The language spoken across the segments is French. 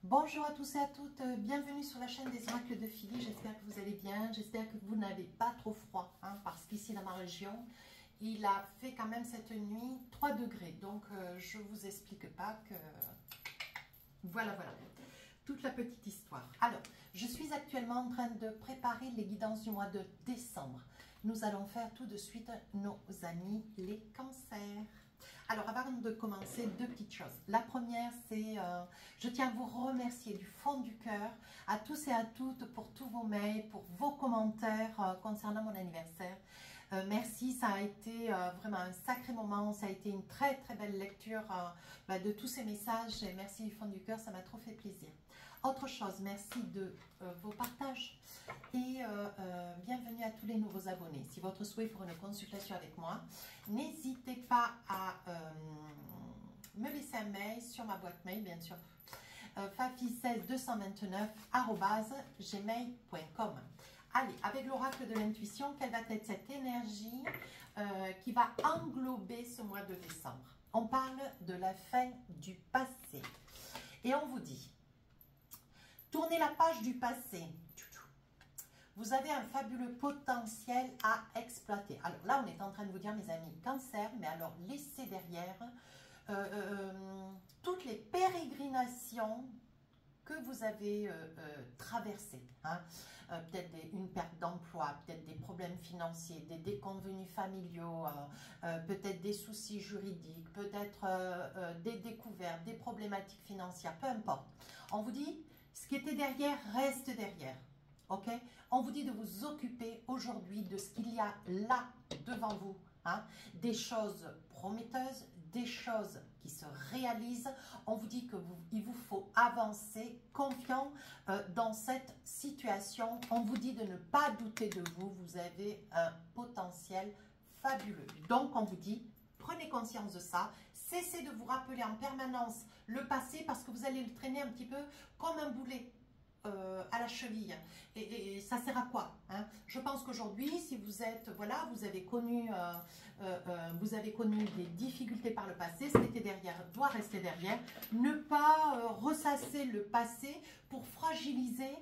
Bonjour à tous et à toutes, bienvenue sur la chaîne des oracles de Philly. J'espère que vous allez bien, j'espère que vous n'avez pas trop froid, parce qu'ici dans ma région, il a fait quand même cette nuit 3 degrés. Donc je ne vous explique pas que... Voilà, toute la petite histoire. Alors, je suis actuellement en train de préparer les guidances du mois de décembre. Nous allons faire tout de suite nos amis les cancers. Alors, avant de commencer, deux petites choses. La première, c'est, je tiens à vous remercier du fond du cœur, à tous et à toutes, pour tous vos mails, pour vos commentaires concernant mon anniversaire. Merci, ça a été vraiment un sacré moment, ça a été une très très belle lecture de tous ces messages. Et merci du fond du cœur, ça m'a trop fait plaisir. Autre chose, merci de vos partages et bienvenue à tous les nouveaux abonnés. Si votre souhait pour une consultation avec moi, n'hésitez pas à me laisser un mail sur ma boîte mail, bien sûr, fafi16229@gmail.com. Allez, avec l'oracle de l'intuition, quelle va être cette énergie qui va englober ce mois de décembre? On parle de la fin du passé et on vous dit: tournez la page du passé. Vous avez un fabuleux potentiel à exploiter. Alors là, on est en train de vous dire, mes amis, cancer, mais alors laissez derrière toutes les pérégrinations que vous avez traversées. Peut-être une perte d'emploi, peut-être des problèmes financiers, des déconvenus familiaux, peut-être des soucis juridiques, peut-être des découvertes, des problématiques financières, peu importe. On vous dit, ce qui était derrière reste derrière. Ok? On vous dit de vous occuper aujourd'hui de ce qu'il y a là devant vous. Des choses prometteuses, des choses qui se réalisent. On vous dit qu'il vous faut avancer confiant dans cette situation. On vous dit de ne pas douter de vous. Vous avez un potentiel fabuleux. Donc, on vous dit, prenez conscience de ça. Cessez de vous rappeler en permanence le passé parce que vous allez le traîner un petit peu comme un boulet à la cheville. Et ça sert à quoi? Je pense qu'aujourd'hui, si vous êtes, voilà, vous avez connu des difficultés par le passé, ce qui était derrière doit rester derrière. Ne pas ressasser le passé pour fragiliser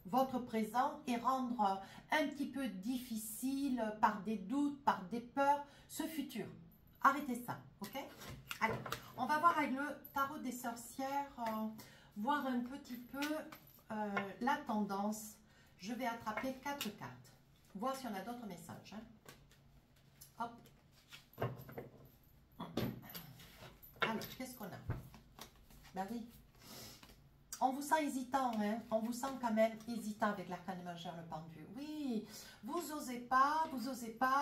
votre présent et rendre un petit peu difficile par des doutes, par des peurs, ce futur. Arrêtez ça, ok? Allez, on va voir avec le tarot des sorcières, voir un petit peu la tendance. Je vais attraper 4 cartes, voir si on a d'autres messages. Hop. Alors, qu'est-ce qu'on a? Ben oui. On vous sent hésitant, on vous sent quand même hésitant avec l'arcane majeur, le pendu. Oui, vous n'osez pas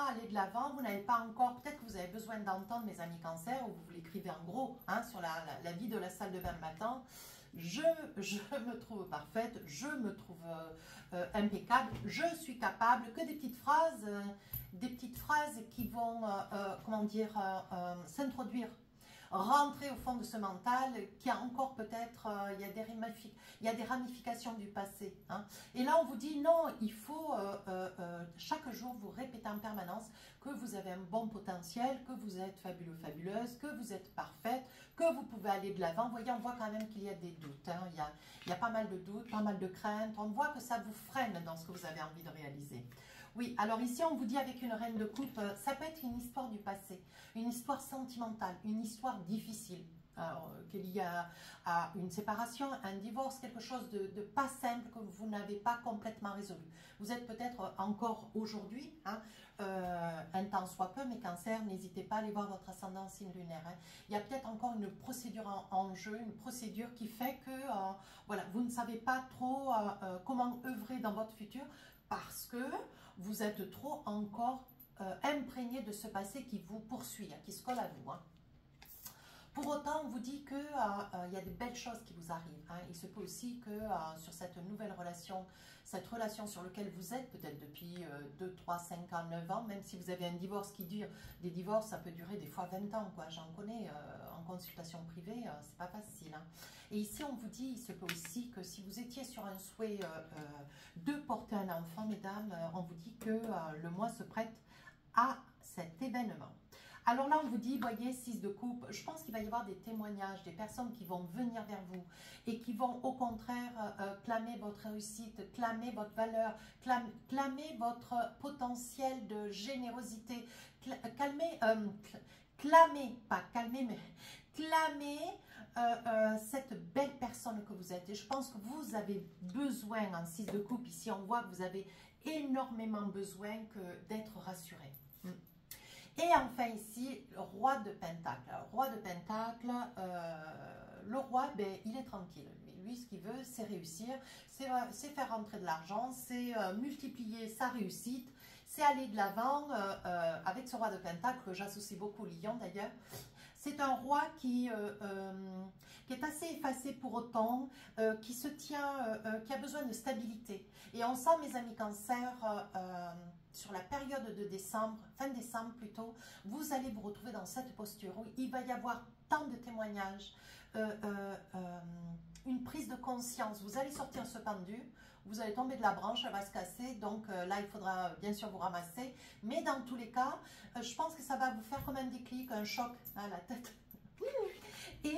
aller de l'avant, vous n'avez pas encore, peut-être que vous avez besoin d'entendre, mes amis cancer, ou vous l'écrivez en gros sur la vie de la salle de bain le matin. Je me trouve parfaite, je me trouve impeccable, je suis capable, que des petites phrases qui vont, comment dire, s'introduire. Rentrer au fond de ce mental qui a encore peut-être, il y a des ramifications du passé. Et là, on vous dit non, il faut chaque jour vous répéter en permanence que vous avez un bon potentiel, que vous êtes fabuleux, fabuleuse, que vous êtes parfaite, que vous pouvez aller de l'avant. Vous voyez, on voit quand même qu'il y a des doutes. Il y a pas mal de doutes, pas mal de craintes. On voit que ça vous freine dans ce que vous avez envie de réaliser. Oui, alors ici, on vous dit avec une reine de coupe, ça peut être une histoire du passé, une histoire sentimentale, une histoire difficile, qu'il y a une séparation, un divorce, quelque chose de pas simple que vous n'avez pas complètement résolu. Vous êtes peut-être encore aujourd'hui, un temps soit peu, mes cancers, n'hésitez pas à aller voir votre ascendant signe lunaire. Il y a peut-être encore une procédure en jeu, une procédure qui fait que voilà, vous ne savez pas trop comment œuvrer dans votre futur, parce que vous êtes trop encore imprégné de ce passé qui vous poursuit, qui se colle à vous. Pour autant, on vous dit qu'il y a des belles choses qui vous arrivent. Il se peut aussi que sur cette nouvelle relation, cette relation sur laquelle vous êtes peut-être depuis 2, 3, 5 ans, 9 ans, même si vous avez un divorce qui dure, des divorces, ça peut durer des fois 20 ans. J'en connais en consultation privée, c'est pas facile. Et ici, on vous dit, il se peut aussi que si vous étiez sur un souhait de porter un enfant, mesdames, on vous dit que le mois se prête à cet événement. Alors là, on vous dit, voyez, 6 de coupe, je pense qu'il va y avoir des témoignages, des personnes qui vont venir vers vous et qui vont au contraire clamer votre réussite, clamer votre valeur, clamer votre potentiel de générosité, clamer cette belle personne que vous êtes. Et je pense que vous avez besoin, en 6 de coupe, ici on voit que vous avez énormément besoin d'être rassuré. Et enfin ici, le roi de Pentacle. Alors, roi de Pentacle, le roi, ben, il est tranquille. Lui, ce qu'il veut, c'est réussir, c'est faire rentrer de l'argent, c'est multiplier sa réussite, c'est aller de l'avant avec ce roi de Pentacle, que j'associe beaucoup au lion d'ailleurs. C'est un roi qui est assez effacé pour autant, qui se tient, qui a besoin de stabilité. Et on sent, mes amis Cancer, sur la période de décembre, fin décembre plutôt, vous allez vous retrouver dans cette posture où il va y avoir tant de témoignages, une prise de conscience. Vous allez sortir ce pendu, vous allez tomber de la branche, elle va se casser, donc là il faudra bien sûr vous ramasser. Mais dans tous les cas, je pense que ça va vous faire comme un déclic, un choc à la tête. Et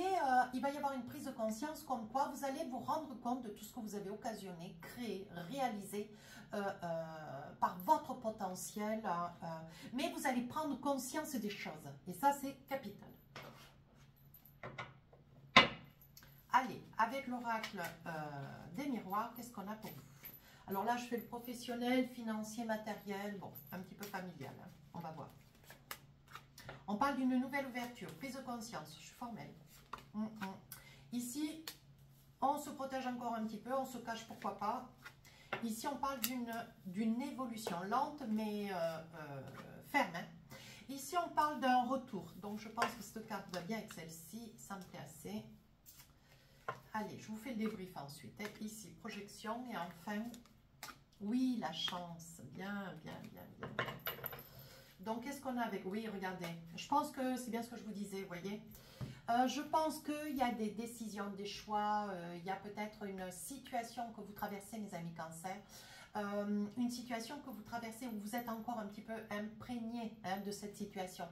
il va y avoir une prise de conscience comme quoi vous allez vous rendre compte de tout ce que vous avez occasionné, créé, réalisé par votre potentiel. Mais vous allez prendre conscience des choses. Et ça, c'est capital. Allez, avec l'oracle des miroirs, qu'est-ce qu'on a pour vous? Alors là, je fais le professionnel, financier, matériel, bon, un petit peu familial, hein. On va voir. On parle d'une nouvelle ouverture, prise de conscience, je suis formelle. Ici, on se protège encore un petit peu, on se cache, pourquoi pas. Ici, on parle d'une évolution lente, mais ferme. Hein. Ici, on parle d'un retour. Donc, je pense que cette carte va bien avec celle-ci, ça me plaît assez. Allez, je vous fais le débrief ensuite. Hein. Ici, projection, et enfin, oui, la chance. Bien, bien, bien, bien, bien. Donc, qu'est-ce qu'on a avec... Oui, regardez. Je pense que c'est bien ce que je vous disais, vous voyez. Je pense qu'il y a des décisions, des choix. Il y a peut-être une situation que vous traversez, mes amis Cancer. Une situation que vous traversez où vous êtes encore un petit peu imprégné hein, de cette situation.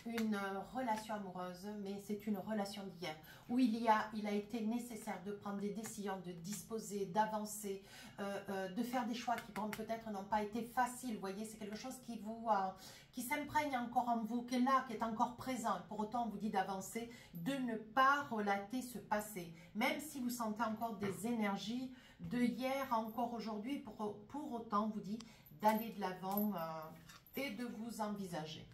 Une relation amoureuse, mais c'est une relation d'hier, où il a été nécessaire de prendre des décisions, de disposer, d'avancer, de faire des choix qui peut-être n'ont pas été faciles. Vous voyez, c'est quelque chose qui s'imprègne encore en vous, qui est là, qui est encore présent. Pour autant, on vous dit d'avancer, de ne pas relater ce passé. Même si vous sentez encore des énergies de hier encore aujourd'hui, pour autant, on vous dit d'aller de l'avant et de vous envisager.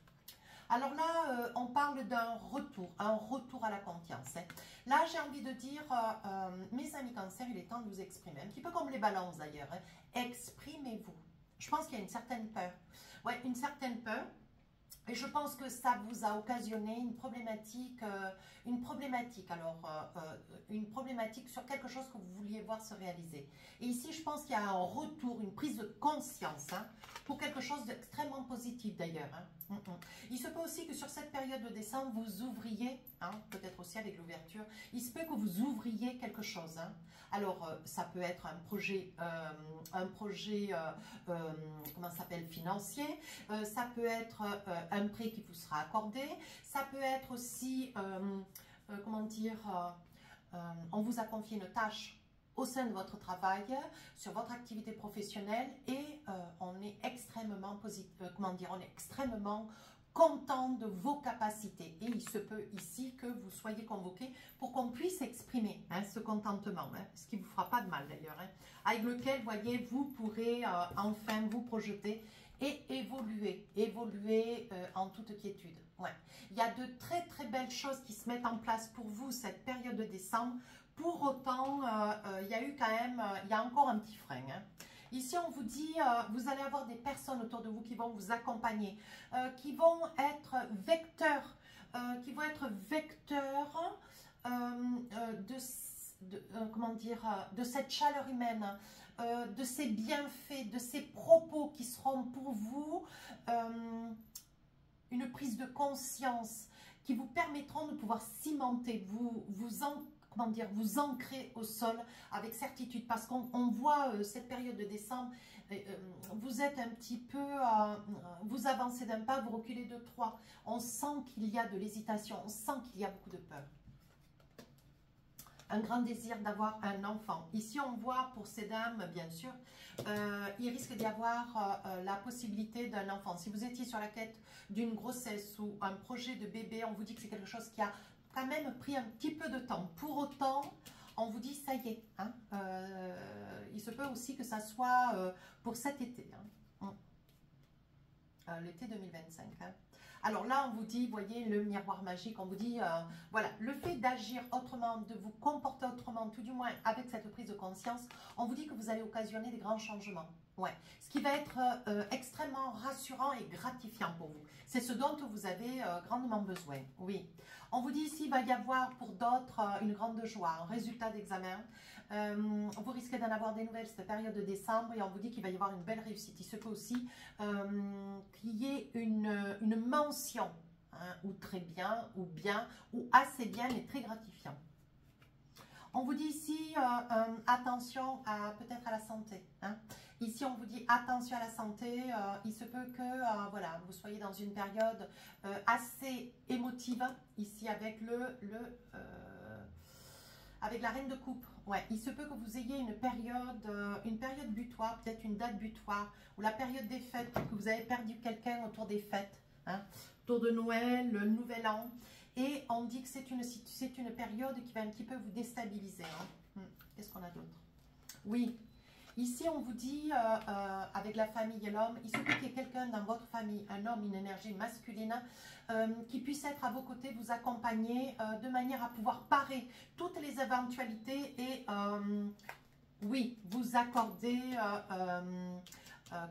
Alors là, on parle d'un retour, un retour à la confiance. Hein. Là, j'ai envie de dire, mes amis Cancer, il est temps de vous exprimer. Un petit peu comme les balances d'ailleurs. Hein. Exprimez-vous. Je pense qu'il y a une certaine peur. Ouais, une certaine peur. Et je pense que ça vous a occasionné une problématique sur quelque chose que vous vouliez voir se réaliser. Et ici, je pense qu'il y a un retour, une prise de conscience, hein, pour quelque chose d'extrêmement positif d'ailleurs. Hein. Il se peut aussi que sur cette période de décembre, vous ouvriez, hein, peut-être aussi avec l'ouverture, il se peut que vous ouvriez quelque chose. Hein. Alors, ça peut être un projet comment ça s'appelle, financier, ça peut être un prêt qui vous sera accordé, ça peut être aussi, comment dire, on vous a confié une tâche au sein de votre travail, sur votre activité professionnelle et on est extrêmement on est extrêmement content de vos capacités. Et il se peut ici que vous soyez convoqué pour qu'on puisse exprimer hein, ce contentement, hein, ce qui ne vous fera pas de mal d'ailleurs, hein, avec lequel, voyez, vous pourrez enfin vous projeter et évoluer en toute quiétude. Ouais. Il y a de très très belles choses qui se mettent en place pour vous cette période de décembre. Pour autant, il y a eu quand même, il y a encore un petit frein. Hein. Ici, on vous dit, vous allez avoir des personnes autour de vous qui vont vous accompagner, qui vont être vecteurs, de cette chaleur humaine, de ces bienfaits, de ces propos qui seront pour vous une prise de conscience, qui vous permettront de pouvoir cimenter, comment dire, vous ancrer au sol avec certitude. Parce qu'on voit cette période de décembre, vous êtes un petit peu, vous avancez d'un pas, vous reculez de trois. On sent qu'il y a de l'hésitation, on sent qu'il y a beaucoup de peur. Un grand désir d'avoir un enfant. Ici, on voit pour ces dames, bien sûr, il risque d'y avoir la possibilité d'un enfant. Si vous étiez sur la quête d'une grossesse ou un projet de bébé, on vous dit que c'est quelque chose qui a quand même pris un petit peu de temps. Pour autant, on vous dit, ça y est, hein, il se peut aussi que ça soit pour cet été, hein, l'été 2025. Hein. Alors là, on vous dit, voyez, le miroir magique, on vous dit, voilà, le fait d'agir autrement, de vous comporter autrement, tout du moins avec cette prise de conscience, on vous dit que vous allez occasionner des grands changements. Ouais. Ce qui va être extrêmement rassurant et gratifiant pour vous. C'est ce dont vous avez grandement besoin. Oui. On vous dit ici, il va y avoir pour d'autres une grande joie, un résultat d'examen. Vous risquez d'en avoir des nouvelles cette période de décembre et on vous dit qu'il va y avoir une belle réussite. Il se peut aussi qu'il y ait une mention, hein, ou très bien, ou assez bien, mais très gratifiant. On vous dit ici, attention peut-être à la santé. Hein. Ici, on vous dit attention à la santé. Il se peut que voilà, vous soyez dans une période assez émotive. Ici, avec avec la reine de coupe. Ouais, il se peut que vous ayez une période butoir, peut-être une date butoir, ou la période des fêtes, que vous avez perdu quelqu'un autour des fêtes, hein, autour de Noël, le Nouvel An. Et on dit que c'est une période qui va un petit peu vous déstabiliser. Hein. Qu'est-ce qu'on a d'autre? Oui, ici on vous dit, avec la famille et l'homme, il se peut qu'il y ait quelqu'un dans votre famille, un homme, une énergie masculine, qui puisse être à vos côtés, vous accompagner de manière à pouvoir parer toutes les éventualités et, oui, vous accorder,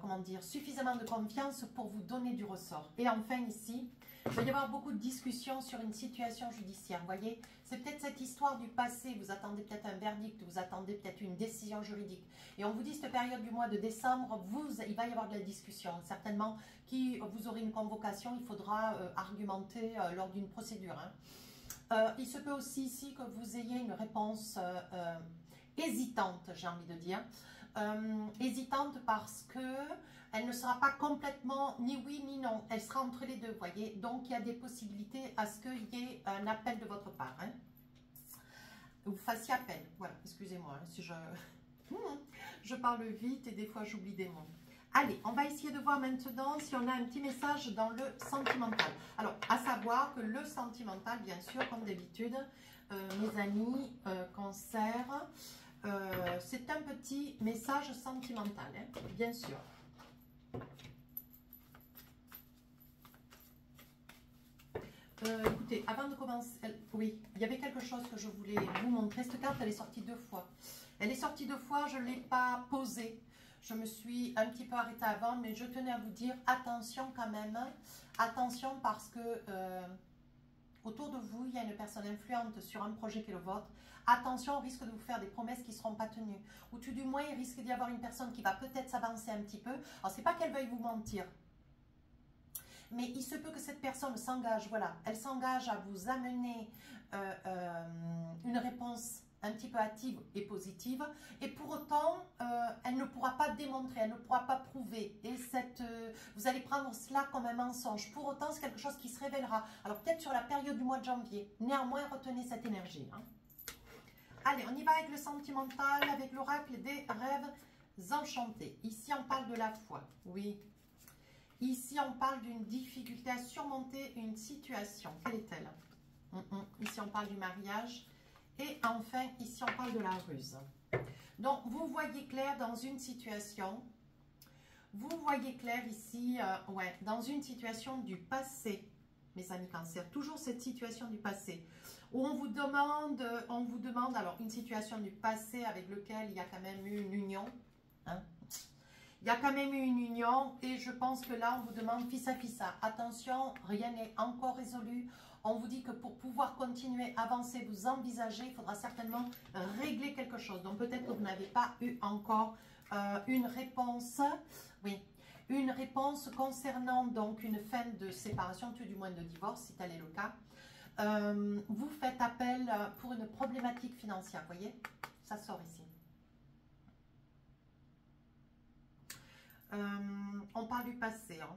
comment dire, suffisamment de confiance pour vous donner du ressort. Et enfin ici, il va y avoir beaucoup de discussions sur une situation judiciaire, vous voyez. C'est peut-être cette histoire du passé, vous attendez peut-être un verdict, vous attendez peut-être une décision juridique. Et on vous dit, cette période du mois de décembre, il va y avoir de la discussion. Certainement, vous aurez une convocation, il faudra argumenter lors d'une procédure. Hein. Il se peut aussi ici que vous ayez une réponse hésitante, j'ai envie de dire. Hésitante parce que elle ne sera pas complètement ni oui ni non, elle sera entre les deux, voyez. Donc il y a des possibilités à ce qu'il y ait un appel de votre part, hein. Vous fassiez appel, voilà, excusez-moi, hein, si je parle vite et des fois j'oublie des mots. Allez, on va essayer de voir maintenant si on a un petit message dans le sentimental. Alors, à savoir que le sentimental, bien sûr, comme d'habitude, mes amis, cancer, c'est un petit message sentimental, hein, bien sûr. Écoutez, avant de commencer, oui, il y avait quelque chose que je voulais vous montrer. Cette carte, elle est sortie 2 fois. Elle est sortie 2 fois, je ne l'ai pas posée. Je me suis un petit peu arrêtée avant, mais je tenais à vous dire, attention quand même. Attention parce que autour de vous, il y a une personne influente sur un projet qui est le vôtre. Attention, on risque de vous faire des promesses qui ne seront pas tenues. Ou tout du moins, il risque d'y avoir une personne qui va peut-être s'avancer un petit peu. Alors, ce n'est pas qu'elle veuille vous mentir. Mais il se peut que cette personne s'engage, voilà, elle s'engage à vous amener une réponse un petit peu hâtive et positive. Et pour autant, elle ne pourra pas démontrer, elle ne pourra pas prouver. Et vous allez prendre cela comme un mensonge. Pour autant, c'est quelque chose qui se révélera. Alors peut-être sur la période du mois de janvier. Néanmoins, retenez cette énergie. Hein. Allez, on y va avec le sentimental, avec l'oracle des rêves enchantés. Ici, on parle de la foi. Oui. Ici, on parle d'une difficulté à surmonter une situation. Quelle est-elle? Ici, on parle du mariage. Et enfin, ici, on parle de la ruse. Donc, vous voyez clair dans une situation. Vous voyez clair ici, ouais, dans une situation du passé, mes amis cancer. Toujours cette situation du passé. Où on vous demande, alors, une situation du passé avec lequel il y a quand même eu une union. Hein? Il y a quand même eu une union et je pense que là, on vous demande fissa. Attention, rien n'est encore résolu. On vous dit que pour pouvoir continuer, avancer, vous envisager, il faudra certainement régler quelque chose. Donc peut-être que vous n'avez pas eu encore une réponse. Oui, une réponse concernant donc une fin de séparation, tout du moins de divorce, si tel est le cas. vous faites appel pour une problématique financière, vous voyez? Ça sort ici. On parle du passé, hein.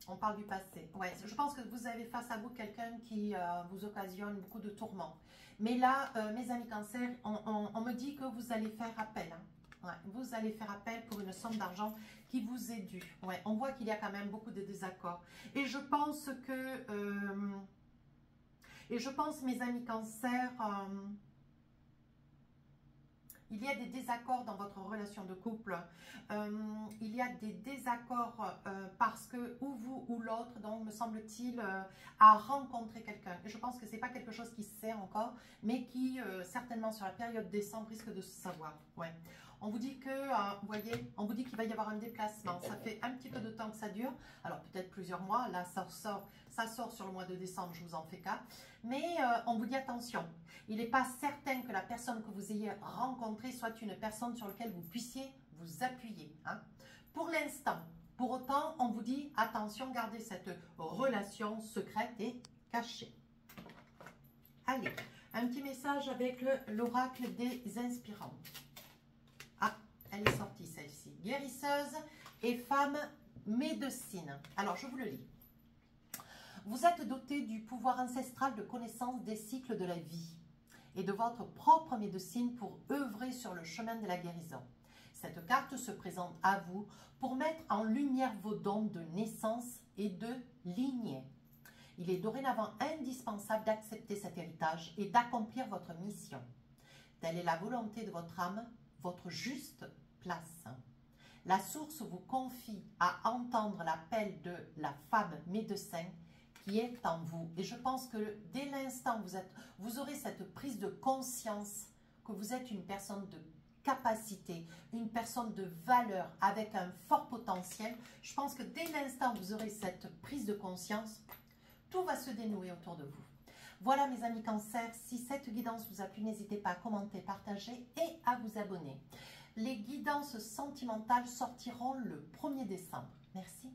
On parle du passé. Ouais, je pense que vous avez face à vous quelqu'un qui vous occasionne beaucoup de tourments. Mais là, mes amis Cancer, on me dit que vous allez faire appel. Hein. Ouais, vous allez faire appel pour une somme d'argent qui vous est due. Ouais, on voit qu'il y a quand même beaucoup de désaccords. Et je pense que... mes amis Cancer... il y a des désaccords dans votre relation de couple. Il y a des désaccords parce que ou vous ou l'autre, donc me semble-t-il, a rencontré quelqu'un. Et je pense que ce n'est pas quelque chose qui se sait encore, mais qui certainement sur la période décembre risque de se savoir. Ouais. On vous dit que, vous voyez, on vous dit qu'il va y avoir un déplacement. Ça fait un petit peu de temps que ça dure. Alors peut-être plusieurs mois. Là, ça sort sur le mois de décembre, je vous en fais cas. Mais on vous dit attention. Il n'est pas certain que la personne que vous ayez rencontrée soit une personne sur laquelle vous puissiez vous appuyer. Hein. Pour l'instant, pour autant, on vous dit attention, gardez cette relation secrète et cachée. Allez, un petit message avec l'oracle des inspirants. Ah, elle est sortie celle-ci. Guérisseuse et femme médecine. Alors, je vous le lis. Vous êtes doté du pouvoir ancestral de connaissance des cycles de la vie et de votre propre médecine pour œuvrer sur le chemin de la guérison. Cette carte se présente à vous pour mettre en lumière vos dons de naissance et de lignée. Il est dorénavant indispensable d'accepter cet héritage et d'accomplir votre mission. Telle est la volonté de votre âme, votre juste place. La source vous confie à entendre l'appel de la femme médecin qui est en vous. Et je pense que dès l'instant où vous aurez cette prise de conscience que vous êtes une personne de capacité, une personne de valeur avec un fort potentiel, je pense que dès l'instant où vous aurez cette prise de conscience, tout va se dénouer autour de vous. Voilà mes amis Cancer, si cette guidance vous a plu, n'hésitez pas à commenter, partager et à vous abonner. Les guidances sentimentales sortiront le 1er décembre. Merci.